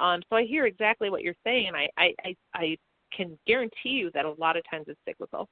So I hear exactly what you're saying, and I can guarantee you that a lot of times it's cyclical.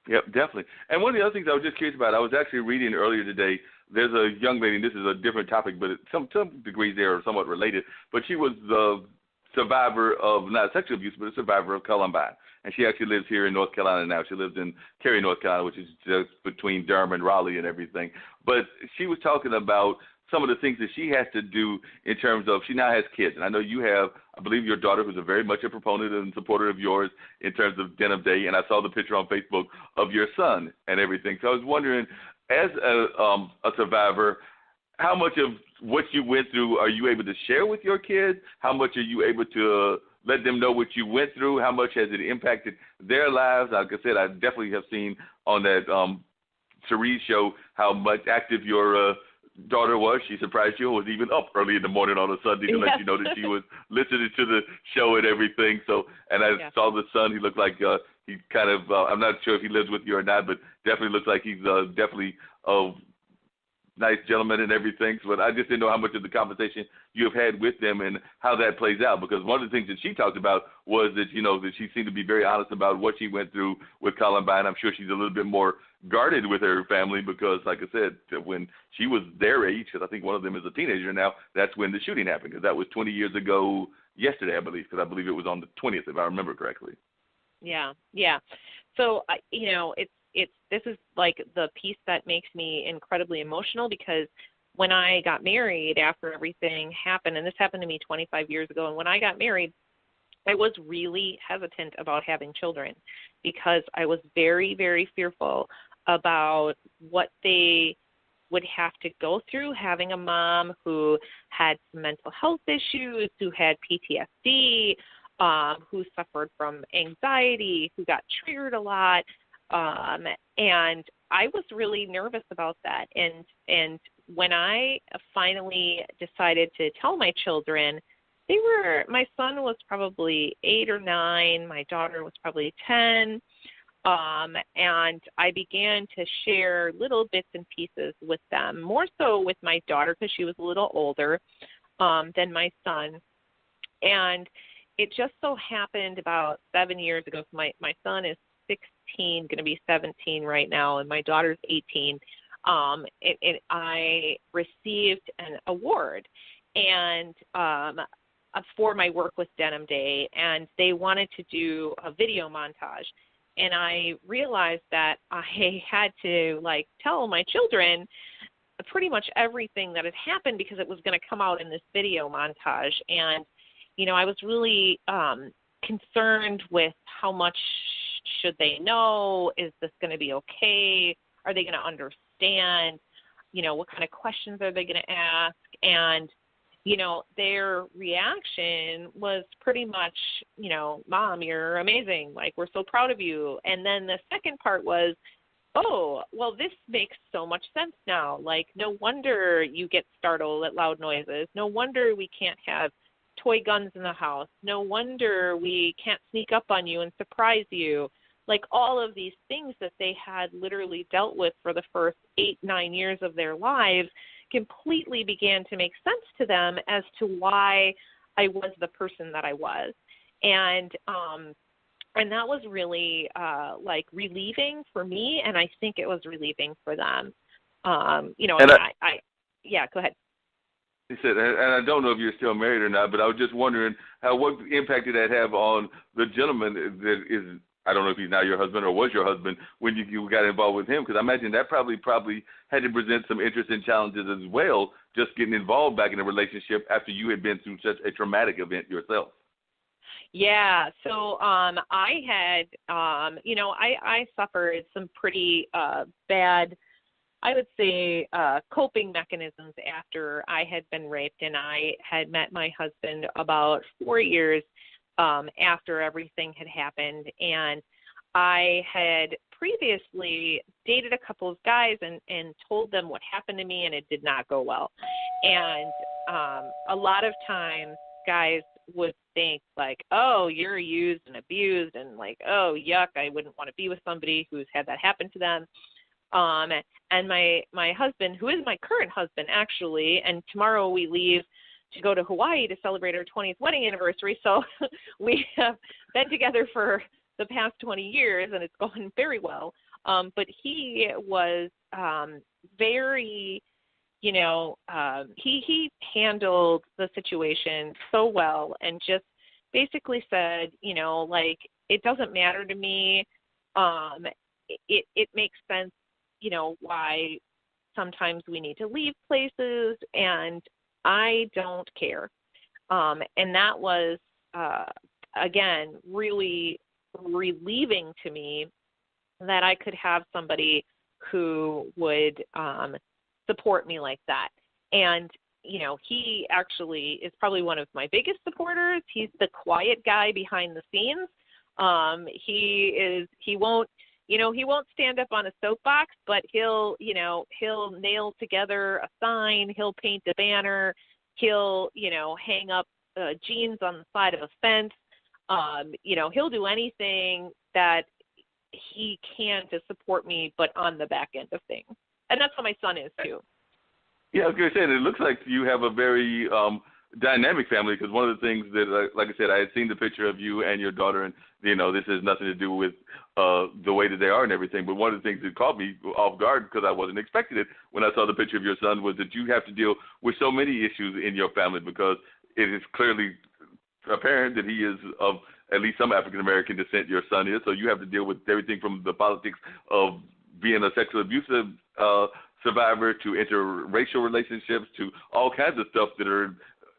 Yep, definitely. And one of the other things I was just curious about, I was actually reading earlier today, there's a young lady, and this is a different topic, but some degrees there are somewhat related, but she was the survivor of, not sexual abuse, but a survivor of Columbine. And she actually lives here in North Carolina now. She lives in Cary, North Carolina, which is just between Durham and Raleigh and everything. But she was talking about some of the things that she has to do in terms of, she now has kids. And I know you have, I believe, your daughter, who's a very much a proponent and supporter of yours in terms of Denim Day. And I saw the picture on Facebook of your son and everything. So I was wondering, as a survivor, how much of what you went through are you able to share with your kids? How much are you able to let them know what you went through? How much has it impacted their lives? Like I said, I definitely have seen on that Cerise show how much active your daughter was. She surprised you, was even up early in the morning on a Sunday to let you know that she was listening to the show and everything. So, and I saw the son. He looked like he kind of, I'm not sure if he lives with you or not, but definitely looks like he's definitely a nice gentleman and everything. So, but I just didn't know how much of the conversation you have had with them and how that plays out. Because one of the things that she talked about was that, you know, that she seemed to be very honest about what she went through with Columbine. I'm sure she's a little bit more guarded with her family because, like I said, when she was their age, because I think one of them is a teenager now, that's when the shooting happened. Because that was 20 years ago yesterday, I believe, because I believe it was on the 20th, if I remember correctly. Yeah. So, you know, this is like the piece that makes me incredibly emotional, because when I got married after everything happened, and this happened to me 25 years ago, and when I got married, I was really hesitant about having children because I was very, very fearful about what they would have to go through having a mom who had some mental health issues, who had PTSD, who suffered from anxiety, who got triggered a lot. And I was really nervous about that. And when I finally decided to tell my children, my son was probably 8 or 9, my daughter was probably 10, and I began to share little bits and pieces with them, more so with my daughter because she was a little older than my son. And it just so happened about 7 years ago, so my son is 16, going to be 17 right now, and my daughter's 18. I received an award and for my work with Denim Day, and they wanted to do a video montage. And I realized that I had to tell my children pretty much everything that had happened because it was going to come out in this video montage. And, you know, I was really concerned with how much should they know? Is this going to be okay? Are they going to understand? You know, what kind of questions are they going to ask? And, you know, their reaction was pretty much, you know, Mom, you're amazing. We're so proud of you. And then the second part was, oh, well, this makes so much sense now. No wonder you get startled at loud noises. No wonder we can't have toy guns in the house. No wonder we can't sneak up on you and surprise you. All of these things that they had literally dealt with for the first 8-9 years of their lives completely began to make sense to them as to why I was the person that I was. And that was really relieving for me, and I think it was relieving for them. You know, and yeah, go ahead. He said, and I don't know if you're still married or not, but I was just wondering what impact did that have on the gentleman that is, I don't know if he's now your husband or was your husband when you got involved with him, because I imagine that probably had to present some interesting challenges as well, just getting involved back in a relationship after you had been through such a traumatic event yourself. Yeah, so I had, you know, I suffered some pretty bad, I would say, coping mechanisms after I had been raped, and I had met my husband about 4 years after everything had happened. And I had previously dated a couple of guys and told them what happened to me, and it did not go well. And a lot of times guys would think oh, you're used and abused, and oh, yuck, I wouldn't want to be with somebody who's had that happen to them. And my husband, who is my current husband actually, and tomorrow we leave to go to Hawaii to celebrate our 20th wedding anniversary. So we have been together for the past 20 years, and it's gone very well. But he was very, he handled the situation so well and just basically said, it doesn't matter to me. It makes sense, why sometimes we need to leave places, and I don't care. And that was, again, really relieving to me that I could have somebody who would support me like that. And, he actually is probably one of my biggest supporters. He's the quiet guy behind the scenes. He won't stand up on a soapbox, but he'll nail together a sign, he'll paint a banner, he'll, hang up jeans on the side of a fence. He'll do anything that he can to support me, but on the back end of things. And that's how my son is too. Yeah, I was going to say, it looks like you have a very dynamic family, because one of the things that, like I said, I had seen the picture of you and your daughter, and, this has nothing to do with the way that they are and everything, but one of the things that caught me off guard, because I wasn't expecting it when I saw the picture of your son, was that you have to deal with so many issues in your family, because it is clearly apparent that he is of at least some African-American descent, your son is, so you have to deal with everything from the politics of being a sexual abusive survivor to interracial relationships to all kinds of stuff that are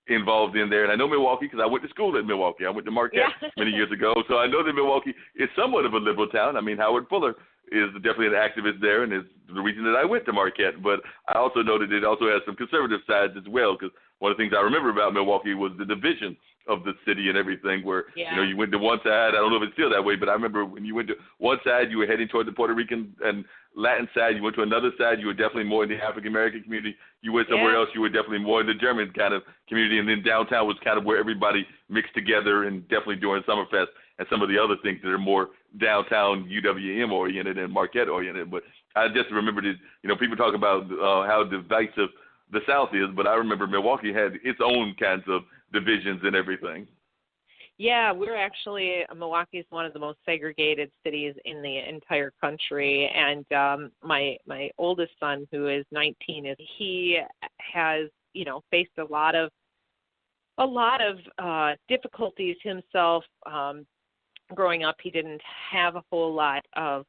involved in there. And I know Milwaukee because I went to school at Milwaukee. I went to Marquette many years ago, so I know that Milwaukee is somewhat of a liberal town. I mean, Howard Fuller is definitely an activist there, and is the reason that I went to Marquette. But I also know that it also has some conservative sides as well, because one of the things I remember about Milwaukee was the division of the city and everything, where you went to one side. I don't know if it's still that way, but I remember when you went to one side, you were heading toward the Puerto Rican and Latin side. You went to another side, you were definitely more in the African American community. You went somewhere else, you were definitely more in the German kind of community. And then downtown was kind of where everybody mixed together, and definitely during Summerfest and some of the other things that are more downtown UWM oriented and Marquette oriented. But I just remembered it. People talk about how divisive the South is, but I remember Milwaukee had its own kinds of divisions and everything. Yeah, we're actually, Milwaukee is one of the most segregated cities in the entire country. And my oldest son, who is 19, he has, faced a lot of difficulties himself. Growing up, he didn't have a whole lot of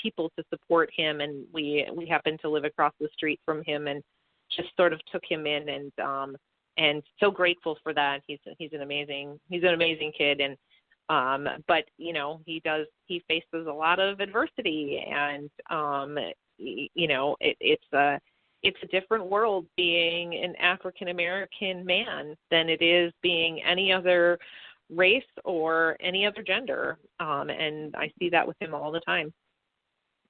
people to support him, and we happened to live across the street from him, and just sort of took him in, and so grateful for that. He's an amazing kid, and but he faces a lot of adversity, and it's a different world being an African American man than it is being any other race or any other gender, and I see that with him all the time.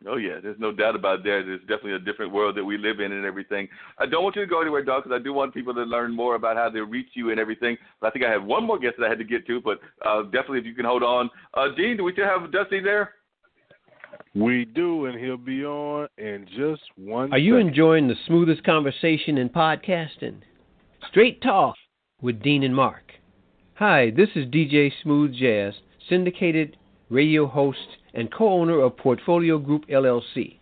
Oh, yeah, there's no doubt about that. There's definitely a different world that we live in and everything. I don't want you to go anywhere, Doug, because I do want people to learn more about how they reach you and everything. But I think I have one more guest that I had to get to, but definitely if you can hold on. Dean, do we still have Dusty there? We do, and he'll be on in just one Are you enjoying the smoothest conversation in podcasting? Straight Talk with Dean and Mark. Hi, this is DJ Smooth Jazz, syndicated radio host and co-owner of Portfolio Group LLC,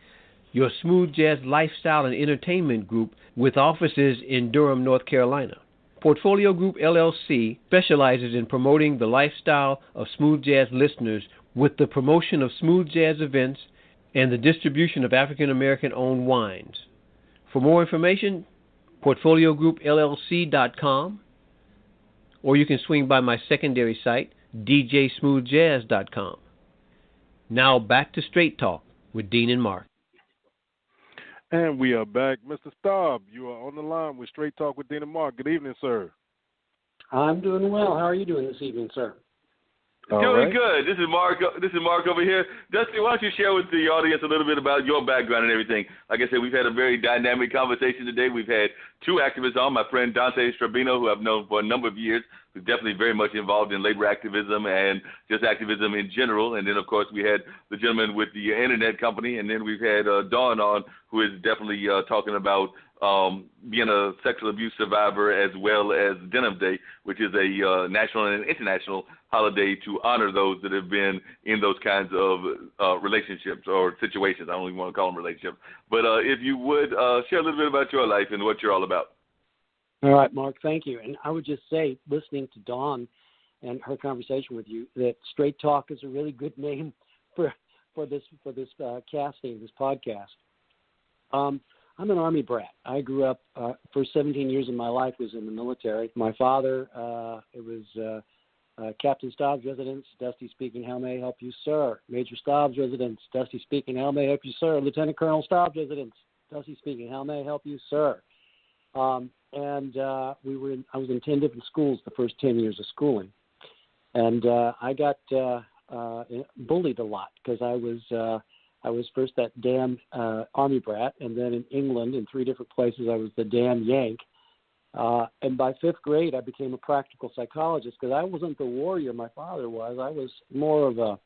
your smooth jazz lifestyle and entertainment group with offices in Durham, North Carolina. Portfolio Group LLC specializes in promoting the lifestyle of smooth jazz listeners with the promotion of smooth jazz events and the distribution of African American owned wines. For more information, portfoliogroupllc.com, or you can swing by my secondary site, djsmoothjazz.com. Now back to Straight Talk with Dean and Mark. And we are back. Mr. Staub, you are on the line with Straight Talk with Dean and Mark. Good evening, sir. I'm doing well. How are you doing this evening, sir? Doing good. This is Mark over here. Dusty, why don't you share with the audience a little bit about your background and everything? Like I said, we've had a very dynamic conversation today. We've had two activists on, my friend Dante Strobino, who I've known for a number of years, who's definitely very much involved in labor activism and just activism in general. And then, of course, we had the gentleman with the internet company. And then we've had Dawn on, who is definitely talking about being a sexual abuse survivor, as well as Denim Day, which is a national and international holiday to honor those that have been in those kinds of relationships or situations. I don't even want to call them relationships. But if you would share a little bit about your life and what you're all about. All right, Mark, thank you. And I would just say, listening to Dawn and her conversation with you, that Straight Talk is a really good name for this casting, this podcast. I'm an Army brat. I grew up, for 17 years of my life was in the military. My father, it was Captain Staub's residence, Dusty speaking, how may I help you, sir? Major Staub's residence, Dusty speaking, how may I help you, sir? Lieutenant Colonel Staub's residence, Dusty speaking, how may I help you, sir? I was in 10 different schools the first 10 years of schooling. And I got bullied a lot because I was first that damn Army brat, and then in England in 3 different places I was the damn Yank. And by 5th grade I became a practical psychologist because I wasn't the warrior my father was. I was more of a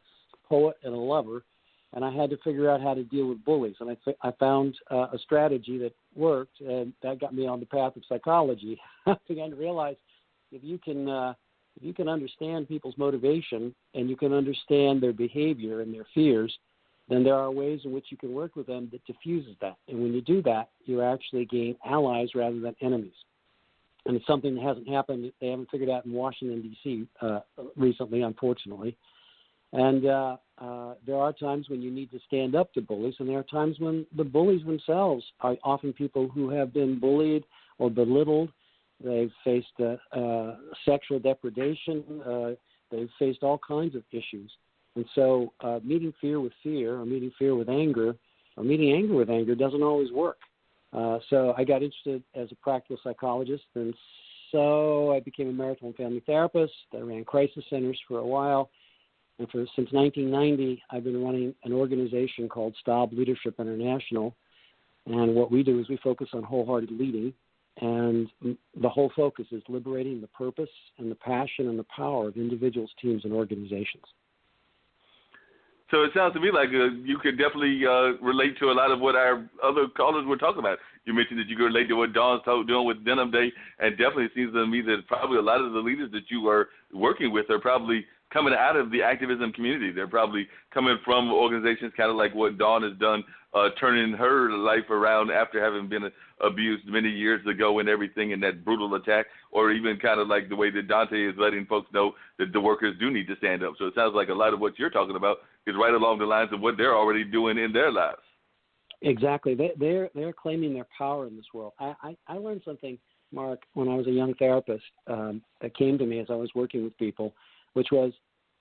poet and a lover, and I had to figure out how to deal with bullies. And I found a strategy that worked, and that got me on the path of psychology. I began to realize if you can understand people's motivation and you can understand their behavior and their fears, then there are ways in which you can work with them that diffuses that. And when you do that, you actually gain allies rather than enemies. And it's something that hasn't happened. They haven't figured out in Washington, D.C. Recently, unfortunately. And there are times when you need to stand up to bullies, and there are times when the bullies themselves are often people who have been bullied or belittled. They've faced sexual depredation. They've faced all kinds of issues. And so meeting fear with fear, or meeting fear with anger, or meeting anger with anger doesn't always work. So I got interested as a practical psychologist, and so I became a marital and family therapist. I ran crisis centers for a while. And since 1990, I've been running an organization called Staub Leadership International. And what we do is we focus on wholehearted leading. And the whole focus is liberating the purpose and the passion and the power of individuals, teams, and organizations. So it sounds to me like you could definitely relate to a lot of what our other callers were talking about. You mentioned that you could relate to what Dawn's doing with Denim Day, and definitely it seems to me that probably a lot of the leaders that you are working with are probably coming out of the activism community. They're probably coming from organizations kind of like what Dawn has done, turning her life around after having been abused many years ago and everything in that brutal attack, or even kind of like the way that Dante is letting folks know that the workers do need to stand up. So it sounds like a lot of what you're talking about is right along the lines of what they're already doing in their lives. Exactly. They're claiming their power in this world. I learned something, Mark, when I was a young therapist that came to me as I was working with people, which was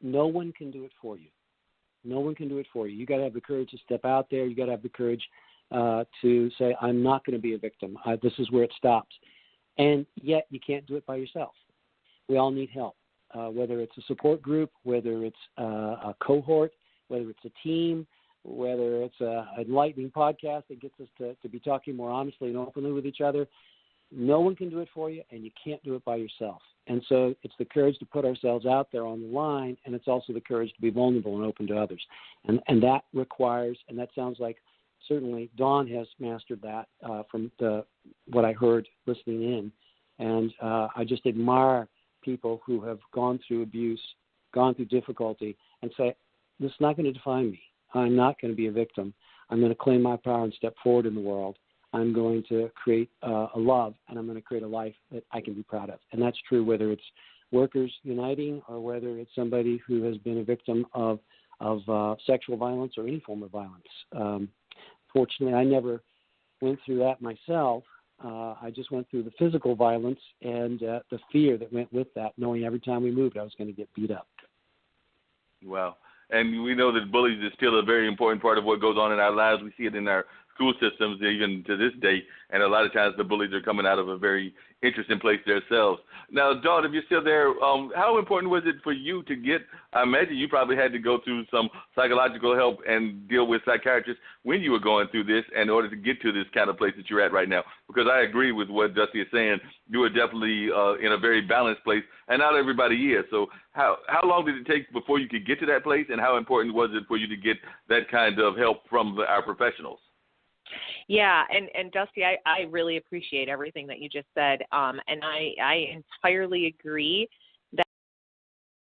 no one can do it for you. No one can do it for you. You got to have the courage to step out there. You got to have the courage to say, I'm not going to be a victim. This is where it stops. And yet you can't do it by yourself. We all need help, whether it's a support group, whether it's a cohort, whether it's a team, whether it's an enlightening podcast that gets us to be talking more honestly and openly with each other. No one can do it for you, and you can't do it by yourself. And so it's the courage to put ourselves out there on the line, and it's also the courage to be vulnerable and open to others. And that requires, and that sounds like certainly Dawn has mastered that from what I heard listening in. And I just admire people who have gone through abuse, gone through difficulty, and say, this is not going to define me. I'm not going to be a victim. I'm going to claim my power and step forward in the world. I'm going to create a love, and I'm going to create a life that I can be proud of. And that's true whether it's workers uniting or whether it's somebody who has been a victim of sexual violence or any form of violence. Fortunately, I never went through that myself. I just went through the physical violence and the fear that went with that, knowing every time we moved I was going to get beat up. Wow. And we know that bullies is still a very important part of what goes on in our lives. We see it in our school systems even to this day, and a lot of times the bullies are coming out of a very interesting place themselves. Now, Dawn, if you're still there, how important was it for you to get, I imagine you probably had to go through some psychological help and deal with psychiatrists when you were going through this in order to get to this kind of place that you're at right now? Because I agree with what Dusty is saying. You are definitely in a very balanced place, and not everybody is. So how long did it take before you could get to that place, and how important was it for you to get that kind of help from our professionals? Yeah, and Dusty, I really appreciate everything that you just said, and I entirely agree.